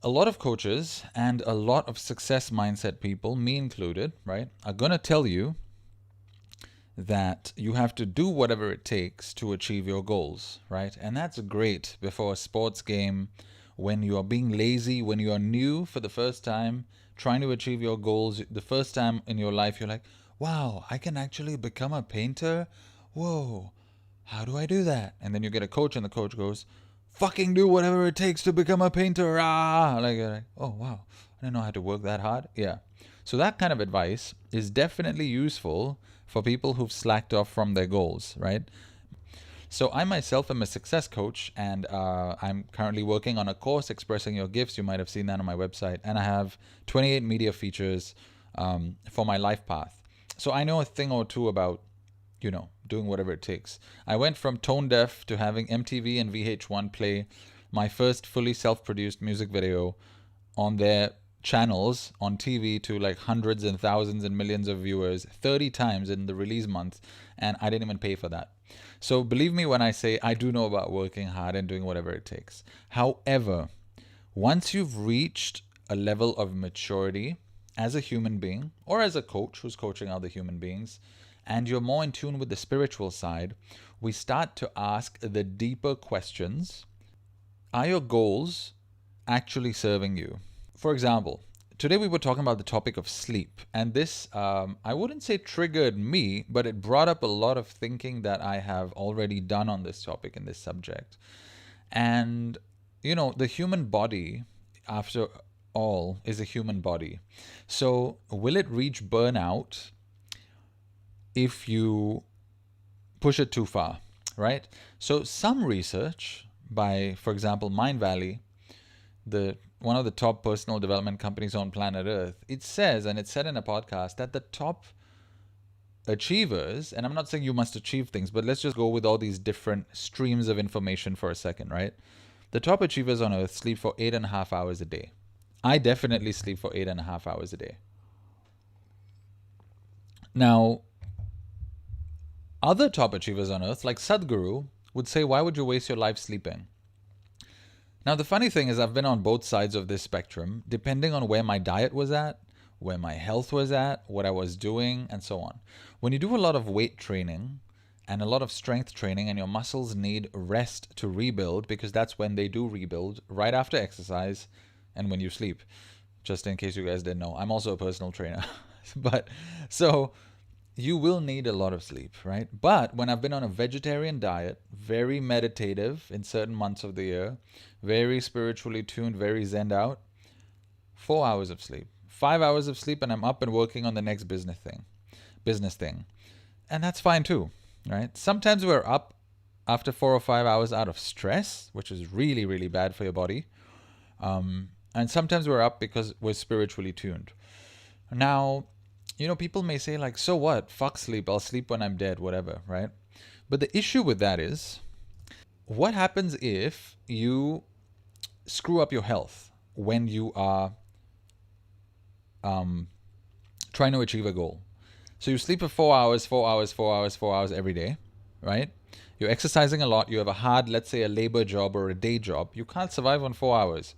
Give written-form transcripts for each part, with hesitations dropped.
a lot of coaches and a lot of success mindset people, me included, right, are going to tell you that you have to do whatever it takes to achieve your goals, right? And that's great before a sports game, when you are being lazy, when you are new for the first time, trying to achieve your goals, the first time in your life, you're like, wow, I can actually become a painter? Whoa, how do I do that? And then you get a coach, and the coach goes, fucking do whatever it takes to become a painter. Ah, like, you're like, oh, wow, I didn't know how to work that hard. Yeah. So that kind of advice is definitely useful for people who've slacked off from their goals, right? So I myself am a success coach, and I'm currently working on a course, Expressing Your Gifts. You might have seen that on my website. And I have 28 media features for my life path. So I know a thing or two about, doing whatever it takes. I went from tone deaf to having MTV and VH1 play my first fully self-produced music video on their channels on TV to like hundreds and thousands and millions of viewers 30 times in the release month, and I didn't even pay for that. So believe me when I say I do know about working hard and doing whatever it takes. However, once you've reached a level of maturity as a human being or as a coach who's coaching other human beings, and you're more in tune with the spiritual side, we start to ask the deeper questions. Are your goals actually serving you? For example, today we were talking about the topic of sleep, and this, I wouldn't say triggered me, but it brought up a lot of thinking that I have already done on this topic and this subject. And, the human body, after all, is a human body. So will it reach burnout if you push it too far, right? So some research by, for example, Mind Valley, one of the top personal development companies on planet Earth, it says, and it's said in a podcast, that the top achievers, and I'm not saying you must achieve things, but let's just go with all these different streams of information for a second, right? The top achievers on Earth sleep for 8.5 hours a day. I definitely sleep for 8.5 hours a day. Now, other top achievers on Earth, like Sadhguru, would say, why would you waste your life sleeping? Now, the funny thing is I've been on both sides of this spectrum, depending on where my diet was at, where my health was at, what I was doing, and so on. When you do a lot of weight training and a lot of strength training, and your muscles need rest to rebuild, because that's when they do rebuild, right after exercise and when you sleep. Just in case you guys didn't know, I'm also a personal trainer. But so you will need a lot of sleep, right? But when I've been on a vegetarian diet, very meditative in certain months of the year, very spiritually tuned, very zened out, 4 hours of sleep, 5 hours of sleep, and I'm up and working on the next business thing. And that's fine too, right? Sometimes we're up after 4 or 5 hours out of stress, which is really, really bad for your body. And sometimes we're up because we're spiritually tuned. Now, people may say like, so what? Fuck sleep. I'll sleep when I'm dead, whatever, right? But the issue with that is, what happens if you screw up your health when you are trying to achieve a goal? So you sleep for 4 hours, 4 hours, 4 hours, 4 hours every day, right? You're exercising a lot. You have a hard, let's say a labor job or a day job. You can't survive on 4 hours.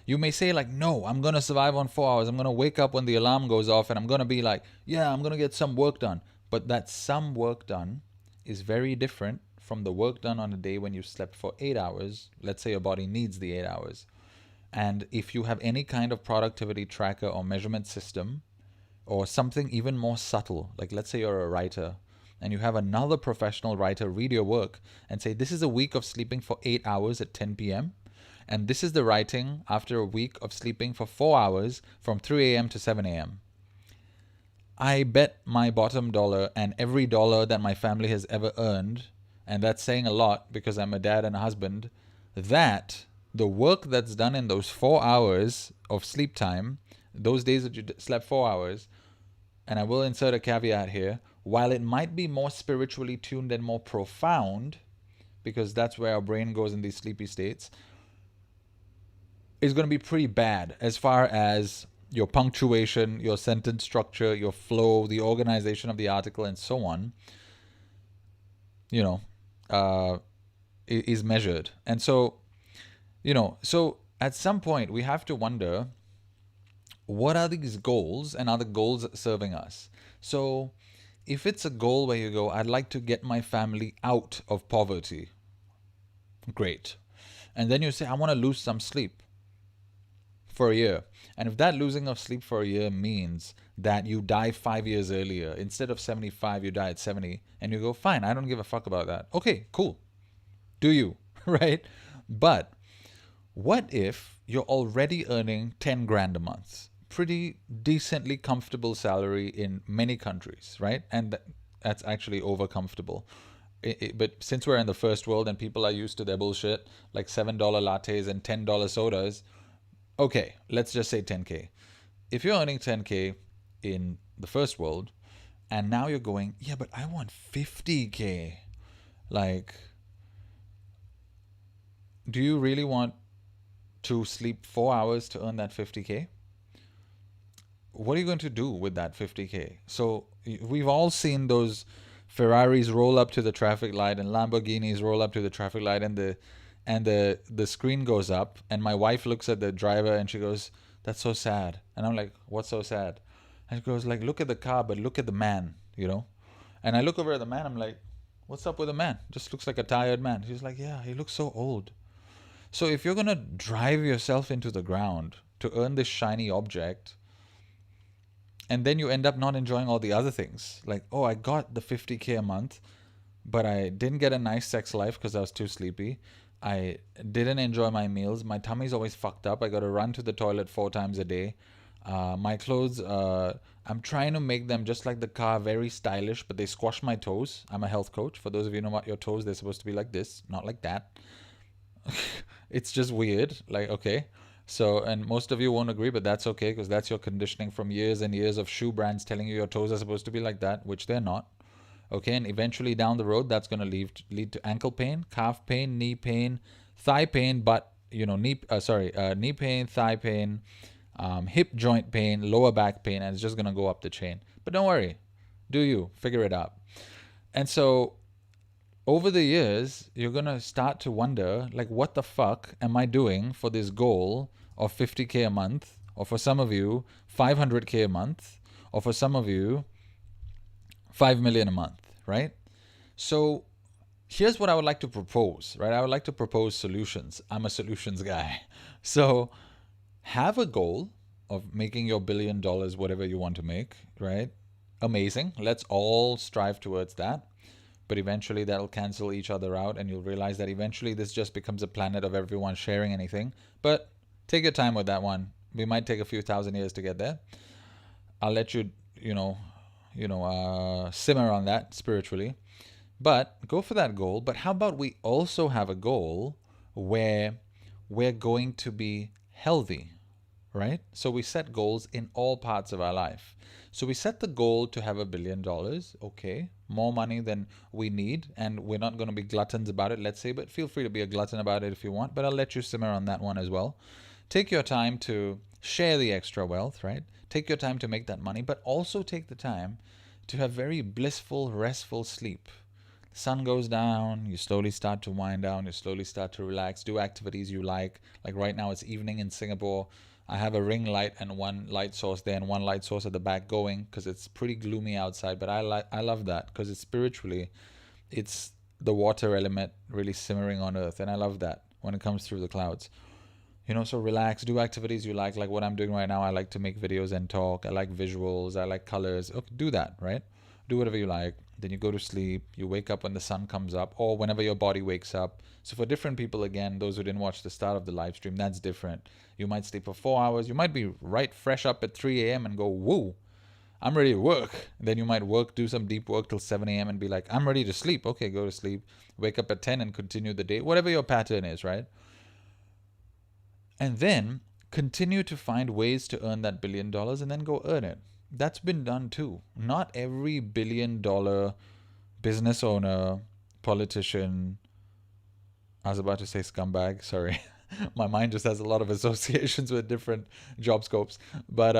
You may say like, no, I'm going to survive on 4 hours. I'm going to wake up when the alarm goes off and I'm going to be like, yeah, I'm going to get some work done. But that some work done is very different from the work done on a day when you slept for 8 hours. Let's say your body needs the 8 hours. And if you have any kind of productivity tracker or measurement system, or something even more subtle, like let's say you're a writer and you have another professional writer read your work and say, this is a week of sleeping for 8 hours at 10 p.m. And this is the writing after a week of sleeping for 4 hours from 3 a.m. to 7 a.m. I bet my bottom dollar and every dollar that my family has ever earned, and that's saying a lot because I'm a dad and a husband, that the work that's done in those 4 hours of sleep time, those days that you slept 4 hours, and I will insert a caveat here, while it might be more spiritually tuned and more profound, because that's where our brain goes in these sleepy states, is going to be pretty bad as far as your punctuation, your sentence structure, your flow, the organization of the article, and so on, is measured. And so, at some point we have to wonder, what are these goals, and are the goals serving us? So if it's a goal where you go, I'd like to get my family out of poverty, great. And then you say, I want to lose some sleep for a year. And if that losing of sleep for a year means that you die 5 years earlier, instead of 75, you die at 70, and you go, fine, I don't give a fuck about that. Okay, cool. Do you, right? But what if you're already earning 10 grand a month? Pretty decently comfortable salary in many countries, right? And that's actually over comfortable. But since we're in the first world and people are used to their bullshit, like $7 lattes and $10 sodas, okay, let's just say 10K. If you're earning 10K in the first world, and now you're going, yeah, but I want 50K. Like, do you really want to sleep 4 hours to earn that 50K? What are you going to do with that 50K? So we've all seen those Ferraris roll up to the traffic light and Lamborghinis roll up to the traffic light, and the screen goes up, and my wife looks at the driver and she goes, that's so sad. And I'm like, what's so sad? And she goes, like, look at the car, but look at the man, you know? And I look over at the man, I'm like, what's up with the man? Just looks like a tired man. She's like, yeah, he looks so old. So if you're going to drive yourself into the ground to earn this shiny object, and then you end up not enjoying all the other things, like, oh, I got the 50K a month, but I didn't get a nice sex life because I was too sleepy. I didn't enjoy my meals. My tummy's always fucked up. I got to run to the toilet 4 times a day. My clothes, I'm trying to make them just like the car, very stylish, but they squash my toes. I'm a health coach. For those of you who know about your toes, they're supposed to be like this, not like that. It's just weird. Like, okay. So, and most of you won't agree, but that's okay, because that's your conditioning from years and years of shoe brands telling you your toes are supposed to be like that, which they're not. Okay, and eventually down the road, that's going to lead to ankle pain, calf pain, knee pain, thigh pain, but knee pain, thigh pain, hip joint pain, lower back pain, and it's just going to go up the chain. But don't worry, do you figure it out? And so over the years, you're going to start to wonder, like, what the fuck am I doing for this goal of 50K a month, or for some of you, 500K a month, or for some of you, 5 million a month, right? So here's what I would like to propose, right? I would like to propose solutions. I'm a solutions guy. So have a goal of making your $1 billion, whatever you want to make, right? Amazing. Let's all strive towards that. But eventually that'll cancel each other out, and you'll realize that eventually this just becomes a planet of everyone sharing anything. But take your time with that one. We might take a few thousand years to get there. I'll let you, simmer on that spiritually. But go for that goal. But how about we also have a goal where we're going to be healthy, right? So we set goals in all parts of our life. So we set the goal to have $1 billion. Okay, more money than we need, and we're not going to be gluttons about it, let's say, but feel free to be a glutton about it if you want, but I'll let you simmer on that one as well. Take your time to share the extra wealth, right? Take your time to make that money, but also take the time to have very blissful, restful sleep. The sun goes down, you slowly start to wind down, you slowly start to relax, do activities you like. Like right now, it's evening in Singapore. I have a ring light and one light source there and one light source at the back going, because it's pretty gloomy outside. But I love that, because it's spiritually, it's the water element really simmering on earth, and I love that when it comes through the clouds. So relax, do activities you like what I'm doing right now. I like to make videos and talk. I like visuals. I like colors. Okay, do that, right? Do whatever you like. Then you go to sleep. You wake up when the sun comes up, or whenever your body wakes up. So for different people, again, those who didn't watch the start of the live stream, that's different. You might sleep for 4 hours. You might be right fresh up at 3 a.m. and go, whoa, I'm ready to work. Then you might do some deep work till 7 a.m. and be like, I'm ready to sleep. Okay, go to sleep. Wake up at 10 and continue the day. Whatever your pattern is, right? And then continue to find ways to earn that $1 billion, and then go earn it. That's been done too. Not every $1 billion business owner, politician, I was about to say scumbag, sorry. My mind just has a lot of associations with different job scopes. But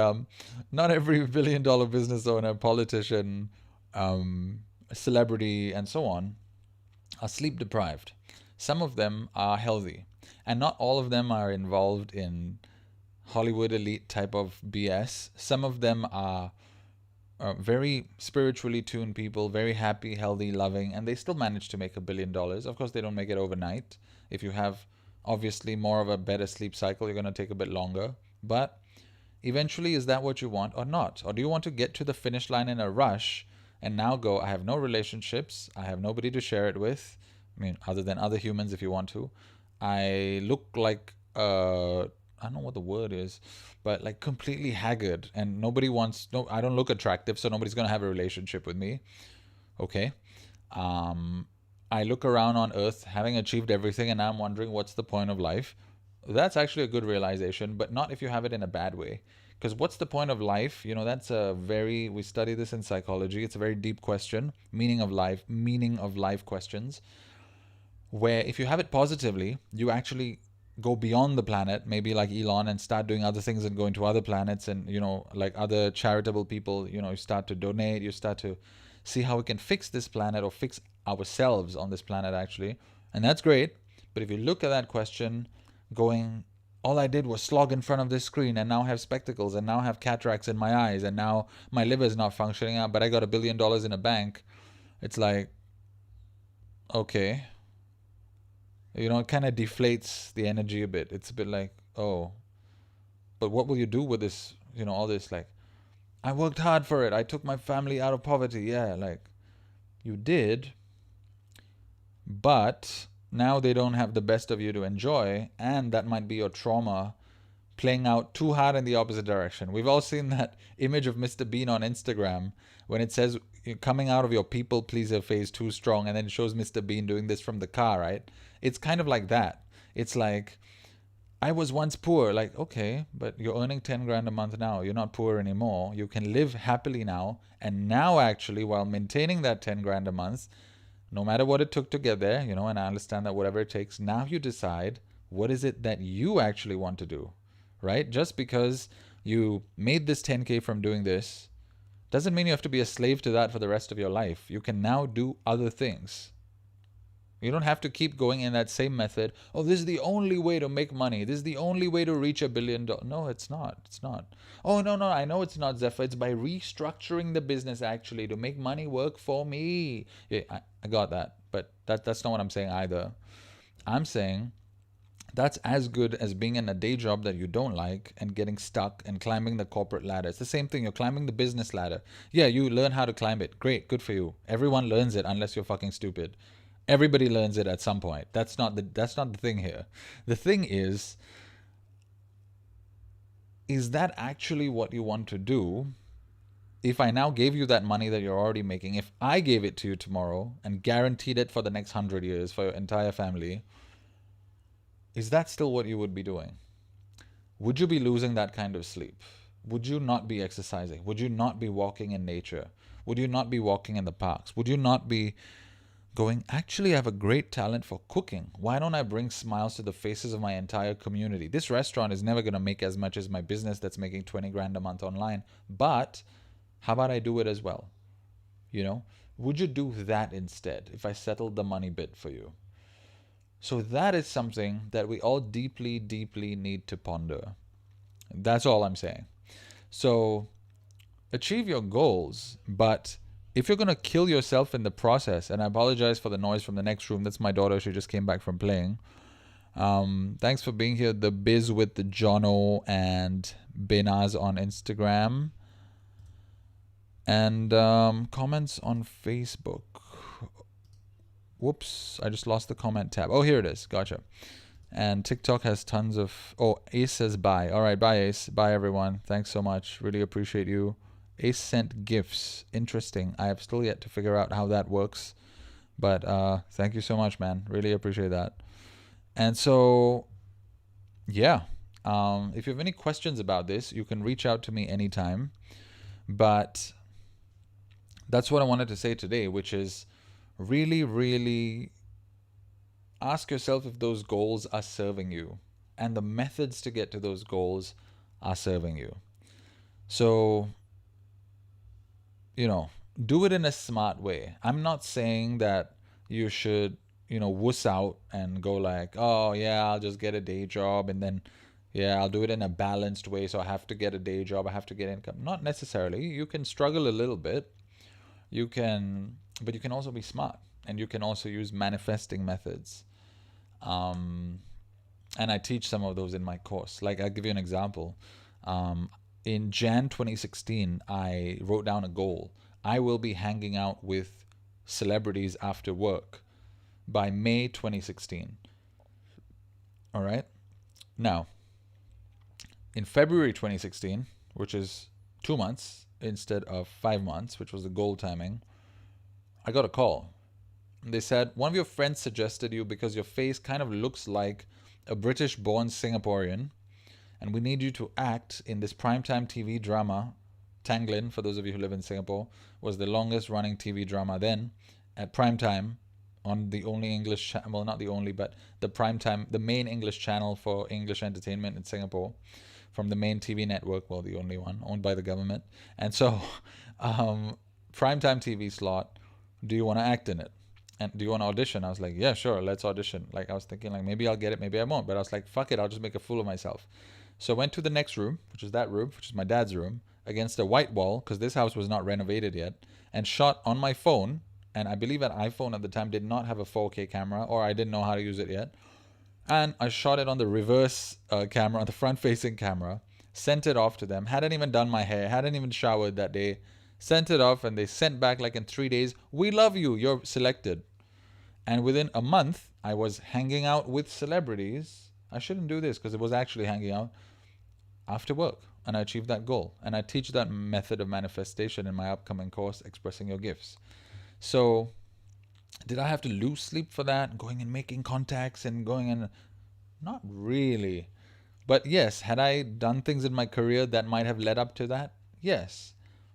not every $1 billion business owner, politician, celebrity, and so on are sleep deprived. Some of them are healthy. And not all of them are involved in Hollywood elite type of BS. Some of them are very spiritually tuned people, very happy, healthy, loving, and they still manage to make $1 billion. Of course, they don't make it overnight. If you have obviously more of a better sleep cycle, you're going to take a bit longer. But eventually, is that what you want or not? Or do you want to get to the finish line in a rush and now go, I have no relationships, I have nobody to share it with? I mean, other than other humans if you want to. I look like I don't know what the word is, but like completely haggard, and nobody wants, no, I don't look attractive, so nobody's gonna have a relationship with me. Okay. Um, I look around on Earth having achieved everything, and now I'm wondering what's the point of life. That's actually a good realization, but not if you have it in a bad way. Because what's the point of life? You know, that's a very, we study this in psychology. It's a very deep question. Meaning of life questions, where if you have it positively, you actually go beyond the planet, maybe like Elon, and start doing other things and going to other planets, and you know, like other charitable people, you know, you start to donate, you start to see how we can fix this planet or fix ourselves on this planet actually. And that's great. But if you look at that question going, all I did was slog in front of this screen and now have spectacles and now have cataracts in my eyes and now my liver is not functioning out, but I got $1 billion in a bank. It's like, okay, you know, it kind of deflates the energy a bit. It's a bit like, oh, but what will you do with this, you know, all this, like, I worked hard for it, I took my family out of poverty. Yeah, like, you did, but now they don't have the best of you to enjoy, and that might be your trauma playing out too hard in the opposite direction. We've all seen that image of Mr. Bean on Instagram when it says coming out of your people pleaser phase too strong, and then it shows Mr. Bean doing this from the car, right? It's kind of like that. It's like, I was once poor. Like, okay, but you're earning 10 grand a month now. You're not poor anymore. You can live happily now. And now, actually, while maintaining that 10 grand a month, no matter what it took to get there, you know, and I understand that whatever it takes, now you decide what is it that you actually want to do, right? Just because you made this 10K from doing this doesn't mean you have to be a slave to that for the rest of your life. You can now do other things. You don't have to keep going in that same method. Oh, this is the only way to make money. This is the only way to reach $1 billion. No, it's not. It's not. Oh, no, no, I know it's not, Zephyr. It's by restructuring the business actually to make money work for me. Yeah, I got that. But that's not what I'm saying either. I'm saying that's as good as being in a day job that you don't like and getting stuck and climbing the corporate ladder. It's the same thing. You're climbing the business ladder. Yeah, you learn how to climb it. Great, good for you. Everyone learns it unless you're fucking stupid. Everybody learns it at some point. That's not the thing here. The thing is that actually what you want to do? If I now gave you that money that you're already making, if I gave it to you tomorrow and guaranteed it for the next 100 years for your entire family, is that still what you would be doing? Would you be losing that kind of sleep? Would you not be exercising? Would you not be walking in nature? Would you not be walking in the parks? Would you not be going, actually, I have a great talent for cooking. Why don't I bring smiles to the faces of my entire community? This restaurant is never going to make as much as my business that's making 20 grand a month online, but how about I do it as well? You know, would you do that instead if I settled the money bit for you? So that is something that we all deeply, deeply need to ponder. That's all I'm saying. So achieve your goals, but if you're going to kill yourself in the process, and I apologize for the noise from the next room, that's my daughter, she just came back from playing. Thanks for being here, the Biz with the Jono and Benaz on Instagram. And comments on Facebook. Whoops, I just lost the comment tab. Oh, here it is. Gotcha. And TikTok has tons of... Oh, Ace says bye. All right, bye, Ace. Bye, everyone. Thanks so much. Really appreciate you. Ace sent gifts. Interesting. I have still yet to figure out how that works. But thank you so much, man. Really appreciate that. And so, yeah. If you have any questions about this, you can reach out to me anytime. But that's what I wanted to say today, which is really, really ask yourself if those goals are serving you and the methods to get to those goals are serving you. So, you know, do it in a smart way. I'm not saying that you should wuss out and go like, oh yeah, I'll just get a day job, and then yeah, I'll do it in a balanced way. So I have to get a day job, I have to get income. Not necessarily. You can struggle a little bit. But you can also be smart, and you can also use manifesting methods. Um, and I teach some of those in my course. Like, I'll give you an example. Um, in Jan 2016, I wrote down a goal. I will be hanging out with celebrities after work by May 2016. All right. Now, in February 2016, which is 2 months instead of 5 months, which was the goal timing, I got a call. They said, one of your friends suggested you because your face kind of looks like a British born Singaporean, and we need you to act in this primetime TV drama. Tanglin, for those of you who live in Singapore, was the longest running TV drama then at primetime on the only English channel, well, not the only, but the primetime, the main English channel for English entertainment in Singapore, from the main TV network, well, the only one owned by the government. And so, primetime TV slot, do you want to act in it? And do you want to audition? I was like, yeah, sure, let's audition. Like, I was thinking, like, maybe I'll get it, maybe I won't. But I was like, fuck it, I'll just make a fool of myself. So I went to the next room, which is that room, which is my dad's room, against a white wall, because this house was not renovated yet, and shot on my phone. And I believe an iPhone at the time did not have a 4K camera, or I didn't know how to use it yet. And I shot it on the reverse camera, on the front-facing camera, sent it off to them, hadn't even done my hair, hadn't even showered that day, sent it off, and they sent back like in 3 days, we love you, you're selected. And within a month, I was hanging out with celebrities. I shouldn't do this because it was actually hanging out after work. And I achieved that goal. And I teach that method of manifestation in my upcoming course, Expressing Your Gifts. So did I have to lose sleep for that? Going and making contacts and going and... Not really. But yes, had I done things in my career that might have led up to that? Yes.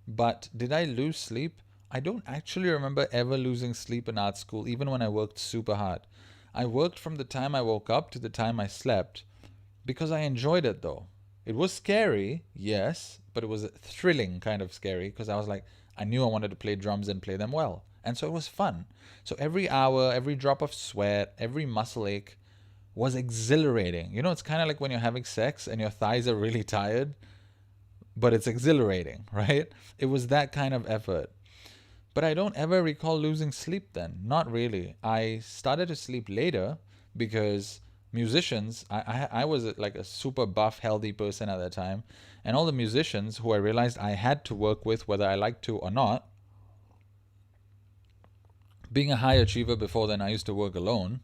But did I lose sleep? I don't actually remember ever losing sleep in art school, even when I worked super hard. I worked from the time I woke up to the time I slept because I enjoyed it though. It was scary, yes, but it was a thrilling kind of scary because I was like, I knew I wanted to play drums and play them well. And so it was fun. So every hour, every drop of sweat, every muscle ache was exhilarating. You know, it's kind of like when you're having sex and your thighs are really tired, but it's exhilarating, right? It was that kind of effort. But I don't ever recall losing sleep then. Not really. I started to sleep later because musicians, I was like a super buff, healthy person at that time. And all the musicians who I realized I had to work with, whether I liked to or not, being a high achiever before then, I used to work alone.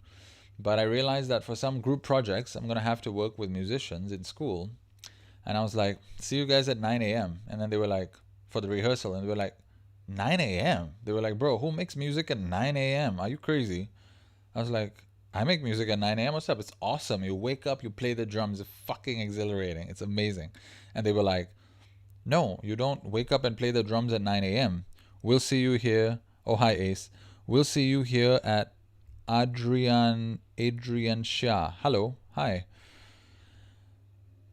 But I realized that for some group projects, I'm going to have to work with musicians in school. And I was like, see you guys at 9 a.m. And then they were like, for the rehearsal, and they were like, 9 a.m. They were like, bro, who makes music at 9 a.m.? Are you crazy? I was like, I make music at 9 a.m. What's up? It's awesome. You wake up, you play the drums. It's fucking exhilarating. It's amazing. And they were like, no, you don't wake up and play the drums at 9 a.m. We'll see you here. Oh, hi, Ace. We'll see you here at Adrian Shah. Hello. Hi.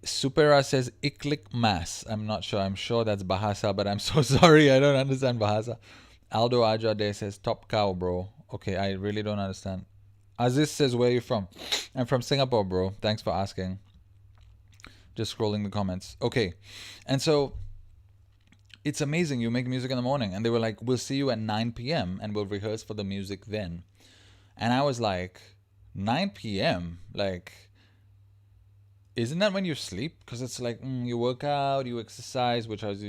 Supera says Iklik Mass. I'm not sure. I'm sure that's Bahasa, but I'm so sorry. I don't understand Bahasa. Aldo Ajade says Top Cow, bro. Okay, I really don't understand. Aziz says, where are you from? I'm from Singapore, bro. Thanks for asking. Just scrolling the comments. Okay. And so it's amazing. You make music in the morning. And they were like, we'll see you at 9 p.m. and we'll rehearse for the music then. And I was like, 9 p.m.? Like... Isn't that when you sleep? Because it's like you work out, you exercise, which I was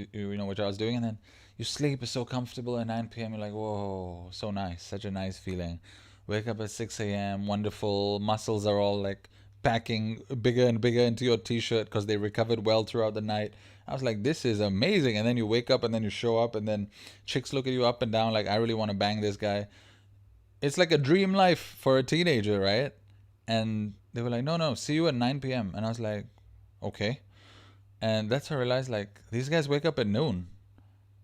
doing, and then you sleep. It's so comfortable at 9 p.m. You're like, whoa, so nice, such a nice feeling. Wake up at 6 a.m. Wonderful. Muscles are all like packing bigger and bigger into your t-shirt because they recovered well throughout the night. I was like, this is amazing. And then you wake up and then you show up and then chicks look at you up and down like, I really want to bang this guy. It's like a dream life for a teenager, right? And they were like, no, see you at 9 p.m. And I was like, okay. And that's how I realized, like, these guys wake up at noon.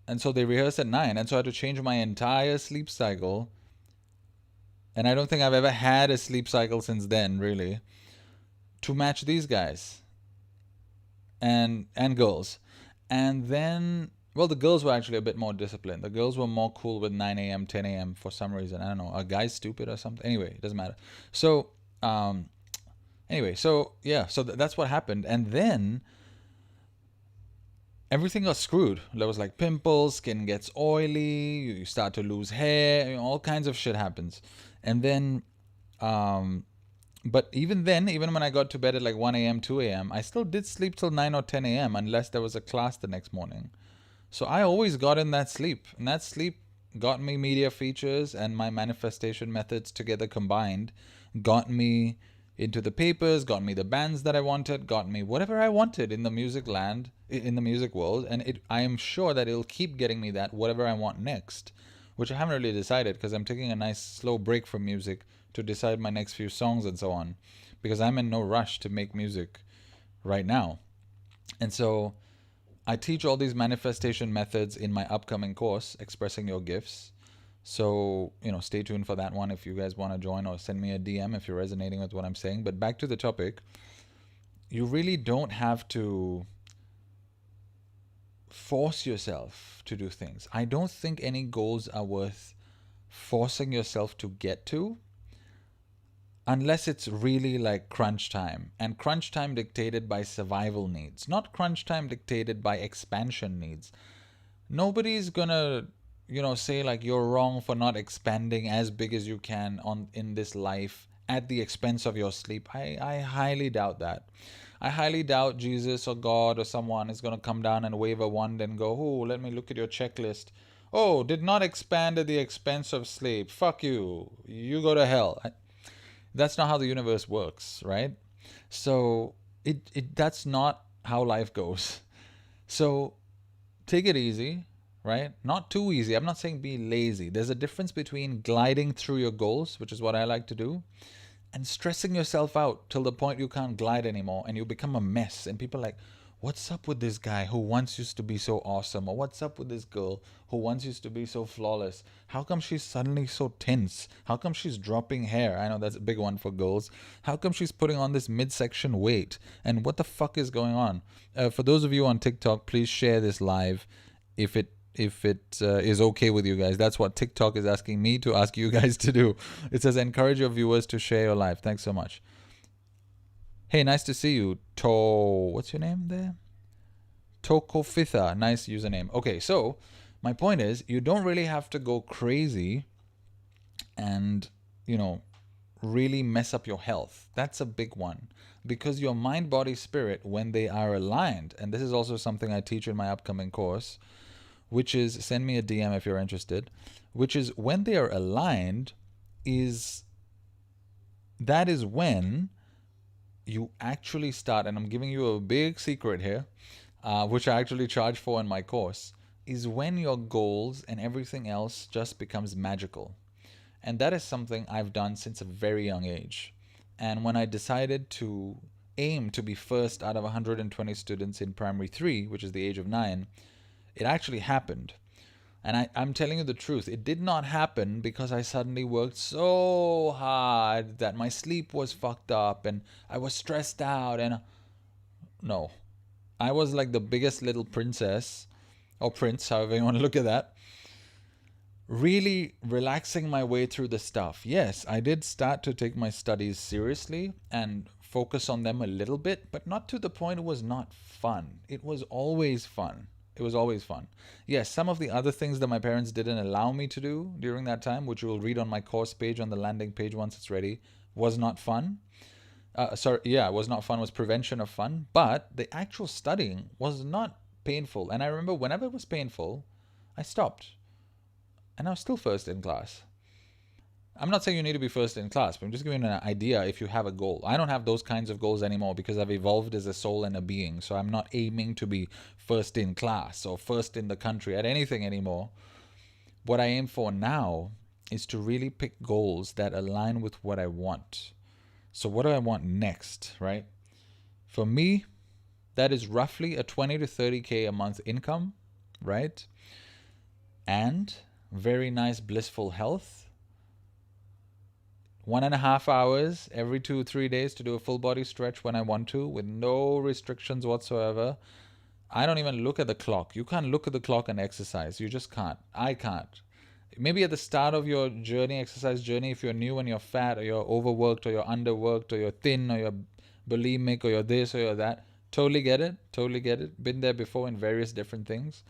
And so they rehearse at 9. And so I had to change my entire sleep cycle. And I don't think I've ever had a sleep cycle since then, really, to match these guys and girls. And then Well, the girls were actually a bit more disciplined. The girls were more cool with 9 a.m., 10 a.m. for some reason. I don't know. A guy's stupid or something. Anyway, it doesn't matter. So, anyway, so yeah, so that's what happened. And then everything got screwed. There was like pimples, skin gets oily, you start to lose hair, all kinds of shit happens. And then, um, but even then, even when I got to bed at like 1 a.m., 2 a.m., I still did sleep till 9 or 10 a.m. unless there was a class the next morning. So I always got in that sleep. And that sleep got me media features, and my manifestation methods together combined got me into the papers, got me the bands that I wanted, got me whatever I wanted in the music land, in the music world. And I am sure that it'll keep getting me that whatever I want next, which I haven't really decided because I'm taking a nice slow break from music to decide my next few songs and so on, because I'm in no rush to make music right now. And so I teach all these manifestation methods in my upcoming course, Expressing Your Gifts. So, stay tuned for that one if you guys want to join, or send me a DM if you're resonating with what I'm saying. But back to the topic, you really don't have to force yourself to do things. I don't think any goals are worth forcing yourself to get to unless it's really like crunch time, and crunch time dictated by survival needs, not crunch time dictated by expansion needs. Nobody's gonna say like you're wrong for not expanding as big as you can on in this life at the expense of your sleep. I highly doubt that. I highly doubt Jesus or God or someone is going to come down and wave a wand and go, oh, let me look at your checklist. Oh, did not expand at the expense of sleep. Fuck you. You go to hell. That's not how the universe works, right? So that's not how life goes. So take it easy, right? Not too easy. I'm not saying be lazy. There's a difference between gliding through your goals, which is what I like to do, and stressing yourself out till the point you can't glide anymore and you become a mess. And people are like, what's up with this guy who once used to be so awesome? Or what's up with this girl who once used to be so flawless? How come she's suddenly so tense? How come she's dropping hair? I know that's a big one for girls. How come she's putting on this midsection weight? And what the fuck is going on? For those of you on TikTok, please share this live if it is okay with you guys. That's what TikTok is asking me to ask you guys to do. It says encourage your viewers to share your live. Thanks so much. Hey, nice to see you. What's your name there? Tokofitha. Nice username. Okay, so my point is you don't really have to go crazy and, really mess up your health. That's a big one, because your mind, body, spirit, when they are aligned, and this is also something I teach in my upcoming course, which is, send me a DM if you're interested, which is when they are aligned, that is when you actually start, and I'm giving you a big secret here, which I actually charge for in my course, is when your goals and everything else just becomes magical. And that is something I've done since a very young age. And when I decided to aim to be first out of 120 students in primary 3, which is the age of 9, it actually happened. And I'm telling you the truth, it did not happen because I suddenly worked so hard that my sleep was fucked up and I was stressed out. And no, I was like the biggest little princess, or prince, however you want to look at that, really relaxing my way through the stuff. Yes, I did start to take my studies seriously and focus on them a little bit, but not to the point it was not fun. It was always fun. It was always fun. Yes, some of the other things that my parents didn't allow me to do during that time, which you will read on my course page on the landing page once it's ready, was not fun. Was not fun, was prevention of fun. But the actual studying was not painful. And I remember whenever it was painful, I stopped. And I was still first in class. I'm not saying you need to be first in class, but I'm just giving you an idea if you have a goal. I don't have those kinds of goals anymore because I've evolved as a soul and a being. So I'm not aiming to be first in class or first in the country at anything anymore. What I aim for now is to really pick goals that align with what I want. So what do I want next, right? For me, that is roughly a 20 to 30K a month income, right? And very nice blissful health. 1.5 hours every 2-3 days to do a full body stretch when I want to, with no restrictions whatsoever. I don't even look at the clock. You can't look at the clock and exercise. You just can't. I can't. Maybe at the start of your journey, exercise journey, if you're new and you're fat or you're overworked or you're underworked or you're thin or you're bulimic or you're this or you're that, totally get it. Totally get it. Been there before in various different things.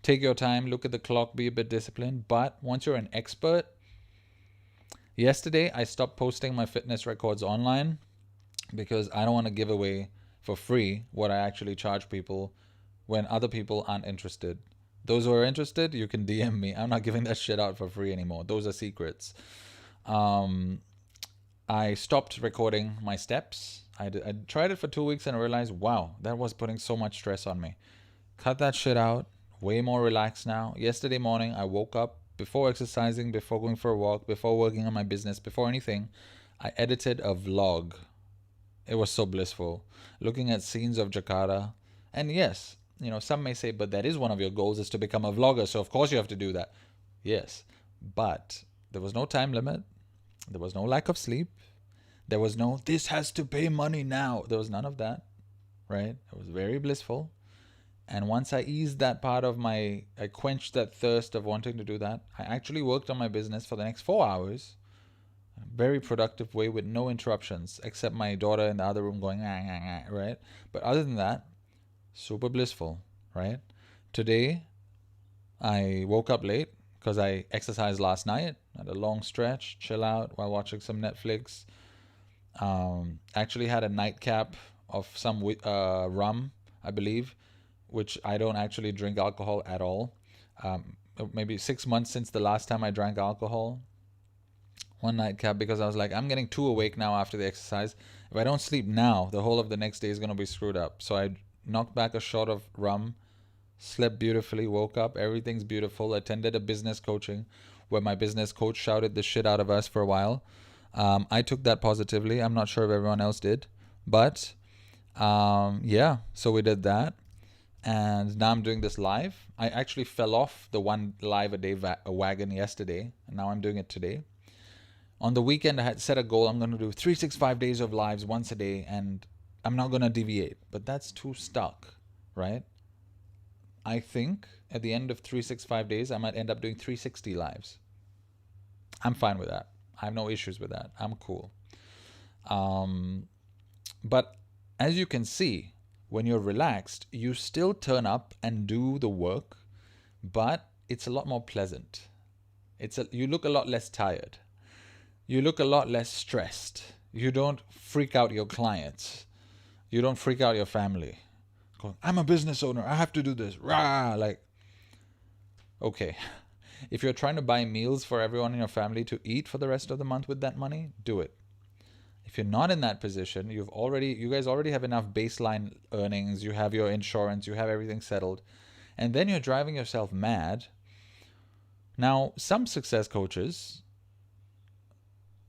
Take your time, look at the clock, be a bit disciplined. But once you're an expert, yesterday I stopped posting my fitness records online because I don't want to give away for free what I actually charge people when other people aren't interested. Those who are interested, you can DM me. I'm not giving that shit out for free anymore. Those are secrets. I stopped recording my steps. I tried it for 2 weeks and I realized, wow, that was putting so much stress on me. Cut that shit out. Way more relaxed now. Yesterday morning, I woke up before exercising, before going for a walk, before working on my business, before anything. I edited a vlog. It was so blissful. Looking at scenes of Jakarta. And yes, some may say, but that is one of your goals, is to become a vlogger. So of course you have to do that. Yes, but there was no time limit. There was no lack of sleep. There was no, this has to pay money now. There was none of that, right? It was very blissful. And once I eased that part of I quenched that thirst of wanting to do that, I actually worked on my business for the next 4 hours. A very productive way with no interruptions, except my daughter in the other room going, ah, ah, ah, right? But other than that, super blissful, right? Today, I woke up late because I exercised last night, had a long stretch, chill out while watching some Netflix. Actually had a nightcap of some rum, I believe, which I don't actually drink alcohol at all. Maybe 6 months since the last time I drank alcohol. One nightcap because I was like, I'm getting too awake now after the exercise. If I don't sleep now, the whole of the next day is going to be screwed up. So I knocked back a shot of rum, slept beautifully, woke up, everything's beautiful. Attended a business coaching where my business coach shouted the shit out of us for a while. I took that positively. I'm not sure if everyone else did. But yeah, so we did that. And now I'm doing this live. I actually fell off the one live a day wagon yesterday. And now I'm doing it today. On the weekend, I had set a goal. I'm going to do 365 days of lives once a day. And I'm not going to deviate. But that's too stuck, right? I think at the end of 365 days, I might end up doing 360 lives. I'm fine with that. I have no issues with that. I'm cool. But as you can see, when you're relaxed, you still turn up and do the work, but it's a lot more pleasant. You look a lot less tired. You look a lot less stressed. You don't freak out your clients. You don't freak out your family. I'm a business owner. I have to do this. Rah! Like, okay. If you're trying to buy meals for everyone in your family to eat for the rest of the month with that money, do it. If you're not in that position, you guys already have enough baseline earnings, you have your insurance, you have everything settled, and then you're driving yourself mad. Now, some success coaches,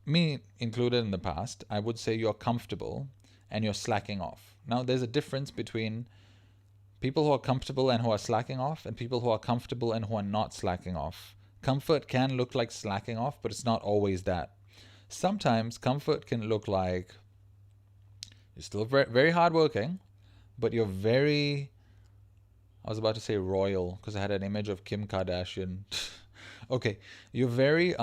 me included in the past, I would say you're comfortable and you're slacking off. Now, there's a difference between people who are comfortable and who are slacking off and people who are comfortable and who are not slacking off. Comfort can look like slacking off, but it's not always that. Sometimes comfort can look like you're still very, very hardworking, but you're very, I was about to say royal because I had an image of Kim Kardashian. Okay, you're very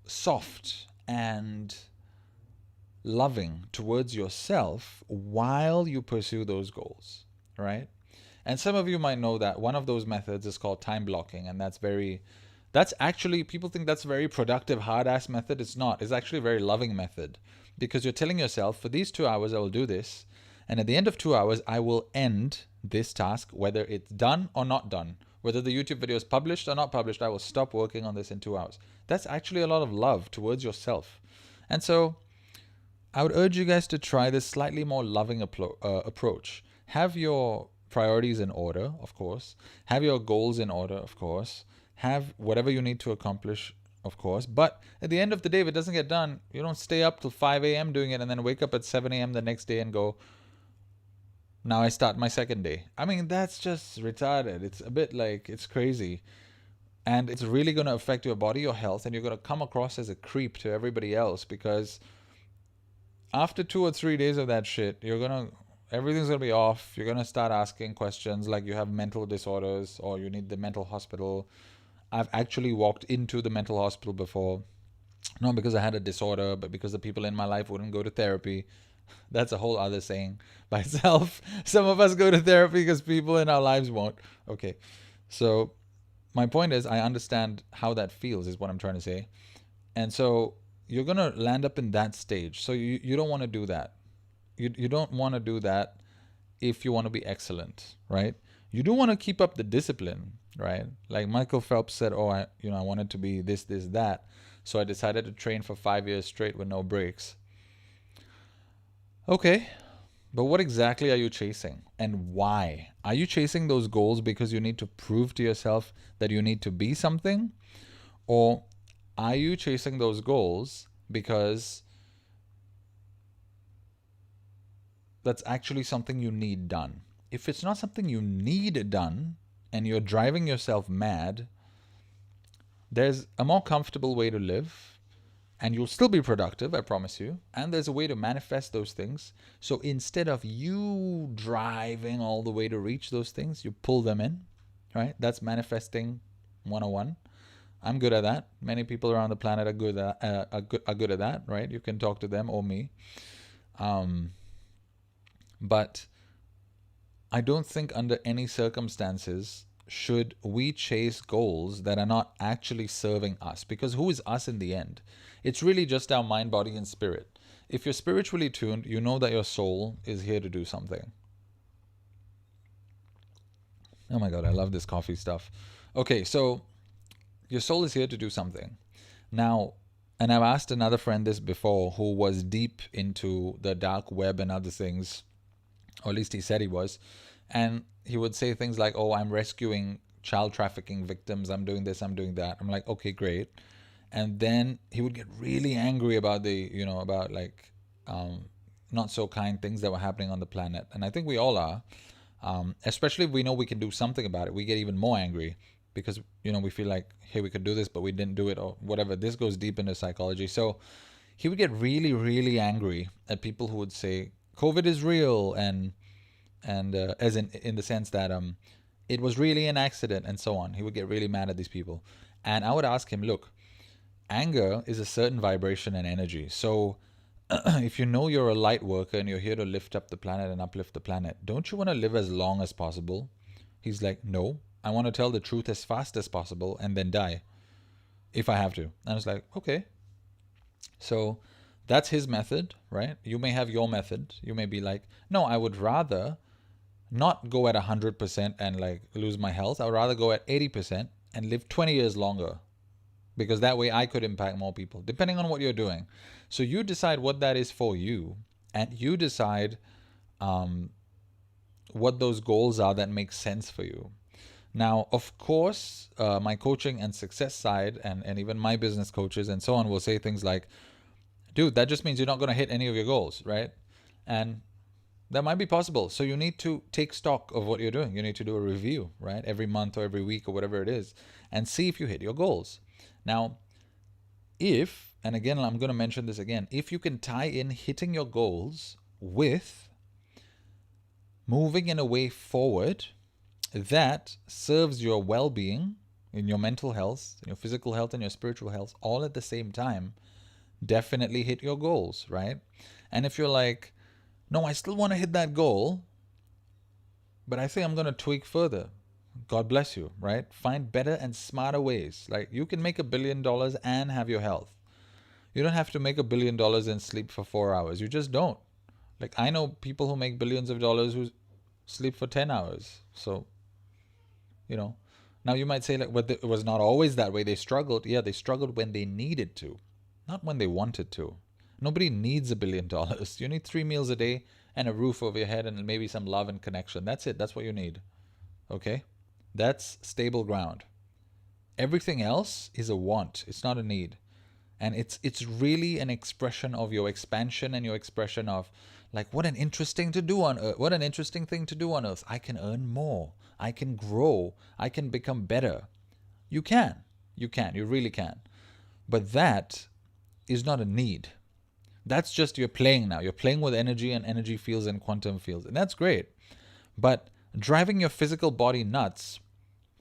soft and loving towards yourself while you pursue those goals, right? And some of you might know that one of those methods is called time blocking, and that's actually, people think that's a very productive, hard-ass method. It's not. It's actually a very loving method because you're telling yourself, for these 2 hours, I will do this, and at the end of 2 hours, I will end this task, whether it's done or not done. Whether the YouTube video is published or not published, I will stop working on this in 2 hours. That's actually a lot of love towards yourself. And so I would urge you guys to try this slightly more loving approach. Have your priorities in order, of course. Have your goals in order, of course. Have whatever you need to accomplish, of course. But at the end of the day, if it doesn't get done, you don't stay up till 5 a.m. doing it and then wake up at 7 a.m. the next day and go, now I start my second day. I mean, that's just retarded. It's a bit like, it's crazy. And it's really going to affect your body, your health, and you're going to come across as a creep to everybody else because after 2 or 3 days of that shit, everything's gonna be off. You're gonna start asking questions like you have mental disorders or you need the mental hospital. I've actually walked into the mental hospital before, not because I had a disorder, but because the people in my life wouldn't go to therapy. That's a whole other saying by itself. Some of us go to therapy because people in our lives won't. Okay. So my point is, I understand how that feels, is what I'm trying to say. And so you're going to land up in that stage. So you don't want to do that. You don't want to do that if you want to be excellent, right? You do want to keep up the discipline, right? Like Michael Phelps said, oh, I wanted to be this, this, that. So I decided to train for 5 years straight with no breaks. Okay, but what exactly are you chasing and why? Are you chasing those goals because you need to prove to yourself that you need to be something? Or are you chasing those goals because that's actually something you need done? If it's not something you need done and you're driving yourself mad, there's a more comfortable way to live and you'll still be productive, I promise you. And there's a way to manifest those things. So instead of you driving all the way to reach those things, you pull them in, right? That's manifesting 101. I'm good at that. Many people around the planet are good at that, right? You can talk to them or me. But I don't think under any circumstances should we chase goals that are not actually serving us, because who is us in the end? It's really just our mind, body, and spirit. If you're spiritually tuned, you know that your soul is here to do something. Oh my God, I love this coffee stuff. Okay, so your soul is here to do something. Now, and I've asked another friend this before who was deep into the dark web and other things, or at least he said he was. And he would say things like, oh, I'm rescuing child trafficking victims. I'm doing this, I'm doing that. I'm like, okay, great. And then he would get really angry about about like not so kind things that were happening on the planet. And I think we all are, especially if we know we can do something about it. We get even more angry because, we feel like, hey, we could do this, but we didn't do it or whatever. This goes deep into psychology. So he would get really, really angry at people who would say, COVID is real, and as in the sense that it was really an accident and so on. He would get really mad at these people. And I would ask him, look, anger is a certain vibration and energy. So if you know you're a light worker and you're here to lift up the planet and uplift the planet, don't you want to live as long as possible? He's like, no, I want to tell the truth as fast as possible and then die if I have to. And I was like, okay. So that's his method, right? You may have your method. You may be like, no, I would rather not go at 100% and like lose my health. I would rather go at 80% and live 20 years longer, because that way I could impact more people, depending on what you're doing. So you decide what that is for you, and you decide what those goals are that make sense for you. Now, of course, my coaching and success side and even my business coaches and so on will say things like, dude, that just means you're not going to hit any of your goals, right? And that might be possible. So you need to take stock of what you're doing. You need to do a review, right? Every month or every week or whatever it is, and see if you hit your goals. Now, and again, I'm going to mention this again, if you can tie in hitting your goals with moving in a way forward that serves your well-being in your mental health, in your physical health, and your spiritual health, all at the same time, definitely hit your goals, right? And if you're like, no, I still want to hit that goal, but I think I'm going to tweak further, God bless you, right? Find better and smarter ways. Like, you can make $1 billion and have your health. You don't have to make $1 billion and sleep for 4 hours. You just don't. Like, I know people who make billions of dollars who sleep for 10 hours. So, now you might say, like, but it was not always that way. They struggled. Yeah, they struggled when they needed to, not when they wanted to. Nobody needs $1 billion. You need 3 meals a day and a roof over your head and maybe some love and connection. That's it. That's what you need. Okay? That's stable ground. Everything else is a want. It's not a need. And it's really an expression of your expansion and your expression of, like, what an interesting to do on earth. What an interesting thing to do on earth. I can earn more. I can grow. I can become better. You can. You really can. But that is not a need. That's just you're playing now. You're playing with energy and energy fields and quantum fields. And that's great. But driving your physical body nuts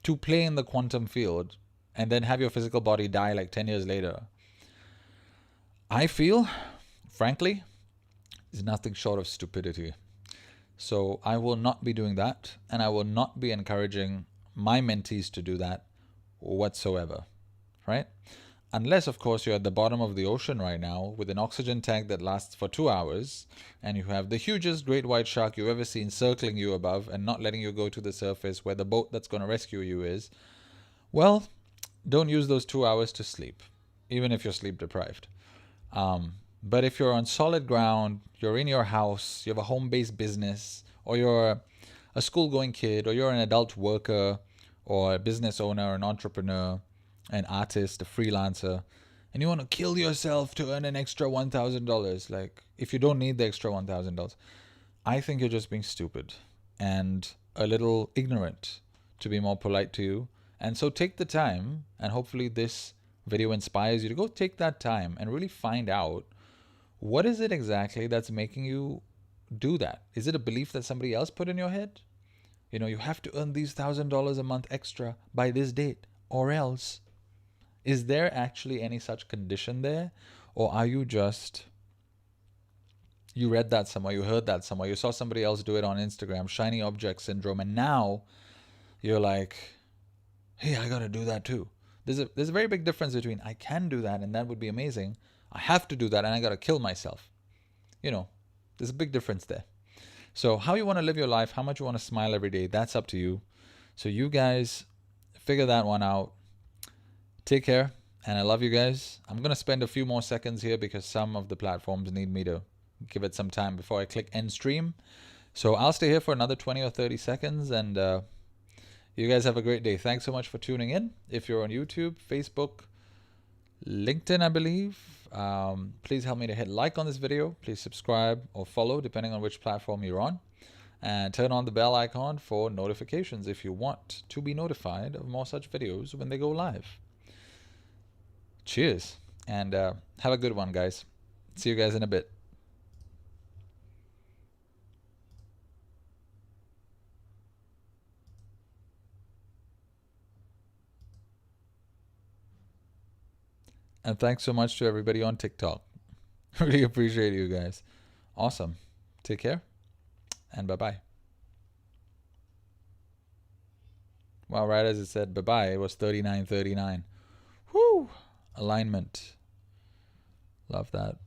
to play in the quantum field and then have your physical body die like 10 years later, I feel, frankly, is nothing short of stupidity. So I will not be doing that, and I will not be encouraging my mentees to do that whatsoever, right? Unless, of course, you're at the bottom of the ocean right now with an oxygen tank that lasts for 2 hours, and you have the hugest great white shark you've ever seen circling you above and not letting you go to the surface where the boat that's going to rescue you is. Well, don't use those 2 hours to sleep, even if you're sleep deprived. But if you're on solid ground, you're in your house, you have a home-based business, or you're a school-going kid, or you're an adult worker, or a business owner, an entrepreneur, an artist, a freelancer, and you want to kill yourself to earn an extra $1,000, like if you don't need the extra $1,000, I think you're just being stupid and a little ignorant, to be more polite to you. And so take the time, and hopefully this video inspires you to go take that time and really find out what is it exactly that's making you do that. Is it a belief that somebody else put in your head? You know, you have to earn these $1,000 a month extra by this date, or else. Is there actually any such condition there? Or are you just, you read that somewhere, you heard that somewhere, you saw somebody else do it on Instagram, shiny object syndrome, and now you're like, hey, I gotta do that too. There's a very big difference between I can do that and that would be amazing, I have to do that and I gotta kill myself. You know, there's a big difference there. So how you want to live your life, how much you want to smile every day, that's up to you. So you guys figure that one out. Take care, and I love you guys. I'm going to spend a few more seconds here because some of the platforms need me to give it some time before I click end stream. So I'll stay here for another 20 or 30 seconds, and you guys have a great day. Thanks so much for tuning in. If you're on YouTube, Facebook, LinkedIn, I believe, please help me to hit like on this video. Please subscribe or follow, depending on which platform you're on. And turn on the bell icon for notifications if you want to be notified of more such videos when they go live. Cheers, and have a good one, guys. See you guys in a bit. And thanks so much to everybody on TikTok. Really appreciate you guys. Awesome. Take care, and bye-bye. Well, right as it said bye-bye, it was 39:39. Whoo! Alignment. Love that.